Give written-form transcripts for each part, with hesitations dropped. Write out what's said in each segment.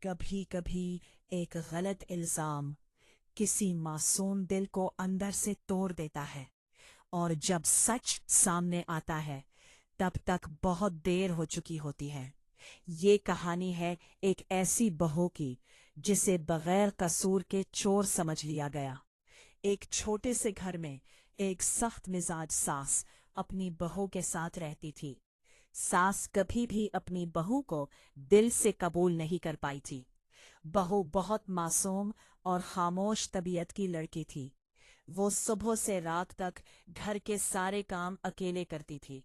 कभी कभी एक गलत इल्जाम किसी मासूम दिल को अंदर से तोड़ देता है और जब सच सामने आता है तब तक बहुत देर हो चुकी होती है। ये कहानी है एक ऐसी बहू की जिसे बगैर कसूर के चोर समझ लिया गया। एक छोटे से घर में एक सख्त मिजाज सास अपनी बहू के साथ रहती थी। सास कभी भी अपनी बहू को दिल से कबूल नहीं कर पाई थी। बहू बहुत मासूम और खामोश तबीयत की लड़की थी। वो सुबह से रात तक घर के सारे काम अकेले करती थी,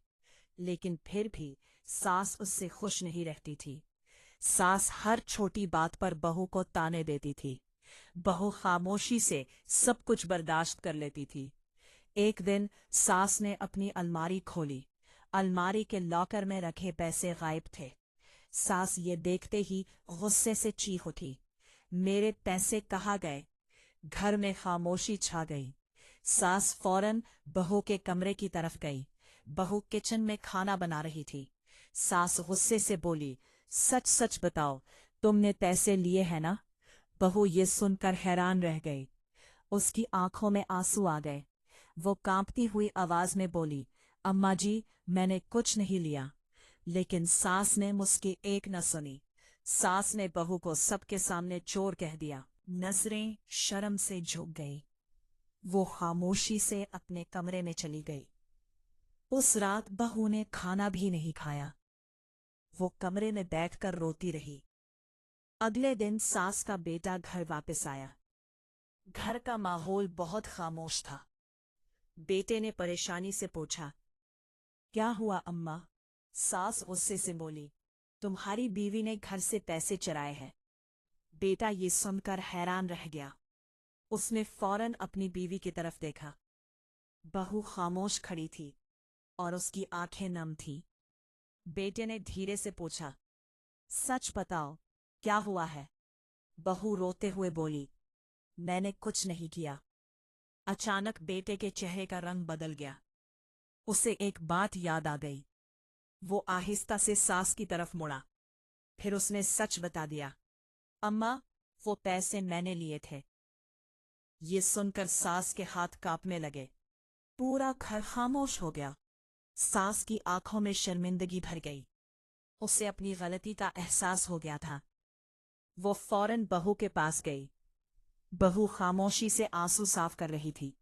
लेकिन फिर भी सास उससे खुश नहीं रहती थी। सास हर छोटी बात पर बहू को ताने देती थी। बहू खामोशी से सब कुछ बर्दाश्त कर लेती थी। एक दिन सास ने अपनी अलमारी खोली। अलमारी के लॉकर में रखे पैसे गायब थे। सास ये देखते ही गुस्से से चीख उठी, मेरे पैसे कहाँ गए? घर में खामोशी छा गई। सास फौरन बहू के कमरे की तरफ गई। बहू किचन में खाना बना रही थी। सास गुस्से से बोली, सच सच बताओ, तुमने पैसे लिए हैं ना? बहू ये सुनकर हैरान रह गई। उसकी आंखों में आंसू आ गए। वो कांपती हुई आवाज में बोली, अम्मा जी, मैंने कुछ नहीं लिया। लेकिन सास ने मुझकी एक न सुनी। सास ने बहू को सबके सामने चोर कह दिया। नजरें शर्म से झुक गई। वो खामोशी से अपने कमरे में चली गई। उस रात बहू ने खाना भी नहीं खाया। वो कमरे में बैठकर रोती रही। अगले दिन सास का बेटा घर वापस आया। घर का माहौल बहुत खामोश था। बेटे ने परेशानी से पूछा, क्या हुआ अम्मा? सास गुस्से से बोली, तुम्हारी बीवी ने घर से पैसे चुराए हैं। बेटा ये सुनकर हैरान रह गया। उसने फौरन अपनी बीवी की तरफ देखा। बहू खामोश खड़ी थी और उसकी आंखें नम थीं। बेटे ने धीरे से पूछा, सच बताओ, क्या हुआ है? बहू रोते हुए बोली, मैंने कुछ नहीं किया। अचानक बेटे के चेहरे का रंग बदल गया। उसे एक बात याद आ गई। वो आहिस्ता से सास की तरफ मुड़ा। फिर उसने सच बता दिया, अम्मा, वो पैसे मैंने लिए थे। ये सुनकर सास के हाथ कांपने लगे। पूरा घर खामोश हो गया। सास की आंखों में शर्मिंदगी भर गई। उसे अपनी गलती का एहसास हो गया था। वो फौरन बहू के पास गई। बहू खामोशी से आंसू साफ कर रही थी।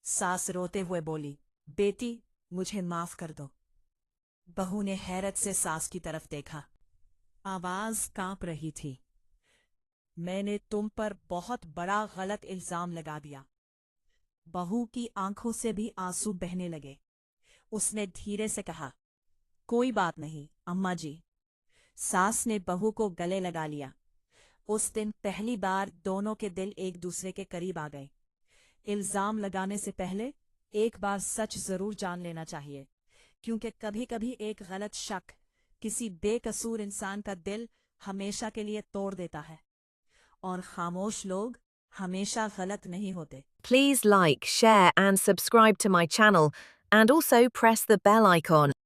सास रोते हुए बोली, बेटी, मुझे माफ कर दो। बहू ने हैरत से सास की तरफ देखा। आवाज कांप रही थी, मैंने तुम पर बहुत बड़ा गलत इल्जाम लगा दिया। बहू की आंखों से भी आंसू बहने लगे। उसने धीरे से कहा, कोई बात नहीं अम्मा जी। सास ने बहू को गले लगा लिया। उस दिन पहली बार दोनों के दिल एक दूसरे के करीब आ गए। इल्जाम लगाने से पहले एक बार सच जरूर जान लेना चाहिए, क्योंकि कभी कभी एक गलत शक किसी बेकसूर इंसान का दिल हमेशा के लिए तोड़ देता है, और खामोश लोग हमेशा गलत नहीं होते। Please like, share, and subscribe to my channel, and also press the bell icon.